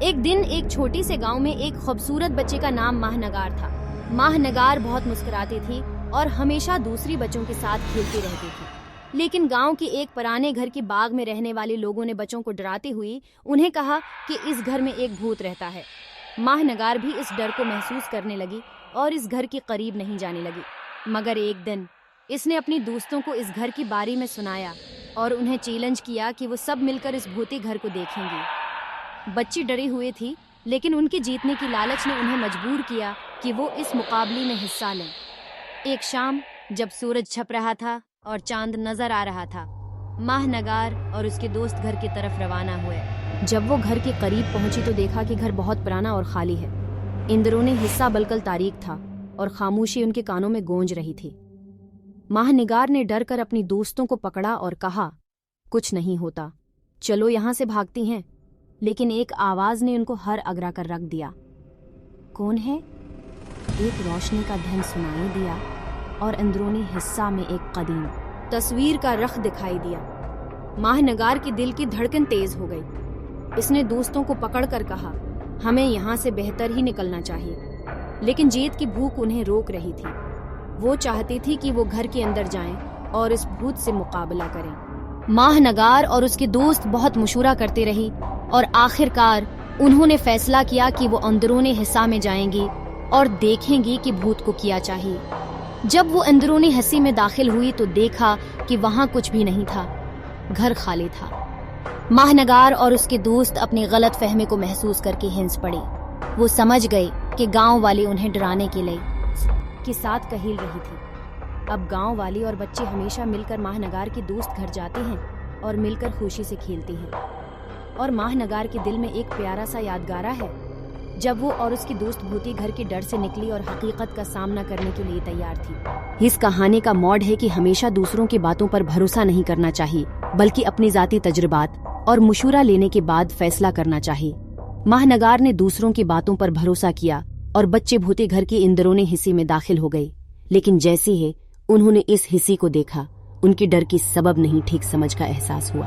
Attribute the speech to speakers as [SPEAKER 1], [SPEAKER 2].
[SPEAKER 1] ایک دن ایک چھوٹی سے گاؤں میں ایک خوبصورت بچے کا نام ماہ نگار تھا۔ ماہ نگار بہت مسکراتی تھی اور ہمیشہ دوسری بچوں کے ساتھ کھیلتی رہتی تھی، لیکن گاؤں کے ایک پرانے گھر کے باغ میں رہنے والے لوگوں نے بچوں کو ڈراتے ہوئے انہیں کہا کہ اس گھر میں ایک بھوت رہتا ہے۔ ماہ نگار بھی اس ڈر کو محسوس کرنے لگی اور اس گھر کے قریب نہیں جانے لگی، مگر ایک دن اس نے اپنی دوستوں کو اس گھر کے بارے میں سنایا اور انہیں چیلنج کیا کہ وہ سب مل کر اس بھوتی گھر کو دیکھیں گے۔ بچے ڈرے ہوئے تھی، لیکن ان کے جیتنے کی لالچ نے انہیں مجبور کیا کہ وہ اس مقابلے میں حصہ لیں۔ ایک شام جب سورج چھپ رہا تھا اور چاند نظر آ رہا تھا، ماہ نگار اور اس کے دوست گھر کی طرف روانہ ہوئے۔ جب وہ گھر کے قریب پہنچی تو دیکھا کہ گھر بہت پرانا اور خالی ہے۔ اندرونی حصہ بالکل تاریک تھا اور خاموشی ان کے کانوں میں گونج رہی تھی۔ ماہ نگار نے ڈر کر اپنی دوستوں کو پکڑا اور کہا، کچھ نہیں ہوتا، چلو یہاں سے بھاگتی ہیں۔ لیکن ایک آواز نے ان کو ہر اگرا کر رکھ دیا۔ کون ہے؟ ایک روشنی کا دھن سنائی دیا اور اندرونی حصہ میں ایک قدیم تصویر کا رخ دکھائی دیا۔ ماہ نگار کے دل کی دھڑکن تیز ہو گئی۔ اس نے دوستوں کو پکڑ کر کہا، ہمیں یہاں سے بہتر ہی نکلنا چاہیے، لیکن جیت کی بھوک انہیں روک رہی تھی۔ وہ چاہتی تھی کہ وہ گھر کے اندر جائیں اور اس بھوت سے مقابلہ کریں۔ ماہ نگار اور اس کے دوست بہت مشورہ کرتے رہی اور آخر کار انہوں نے فیصلہ کیا کہ وہ اندرونی حصہ میں جائیں گی اور دیکھیں گی کہ بھوت کو کیا چاہیے۔ جب وہ اندرونی حصے میں داخل ہوئی تو دیکھا کہ وہاں کچھ بھی نہیں تھا، گھر خالی تھا۔ ماہ نگار اور اس کے دوست اپنی غلط فہمی کو محسوس کر کے ہنس پڑے۔ وہ سمجھ گئے کہ گاؤں والے انہیں ڈرانے کے لیے کے ساتھ کہیل رہی تھی۔ اب گاؤں والی اور بچے ہمیشہ مل کر ماہ نگار کے دوست گھر جاتے ہیں اور مل کر خوشی سے کھیلتے ہیں، اور ماہ نگار کے دل میں ایک پیارا سا یادگارہ ہے جب وہ اور اس کی دوست بھوتی گھر کے ڈر سے نکلی اور حقیقت کا سامنا کرنے کے لیے تیار تھی۔ اس کہانی کا موڈ ہے کہ ہمیشہ دوسروں کی باتوں پر بھروسہ نہیں کرنا چاہیے، بلکہ اپنی ذاتی تجربات اور مشورہ لینے کے بعد فیصلہ کرنا چاہیے۔ ماہ نگار نے دوسروں کی باتوں پر بھروسہ کیا اور بچے بھوتے گھر کے اندرونی حصے میں داخل ہو گئے، لیکن جیسے ہی انہوں نے اس حصے کو دیکھا، ان کے ڈر کی سبب نہیں ٹھیک سمجھ کا احساس ہوا۔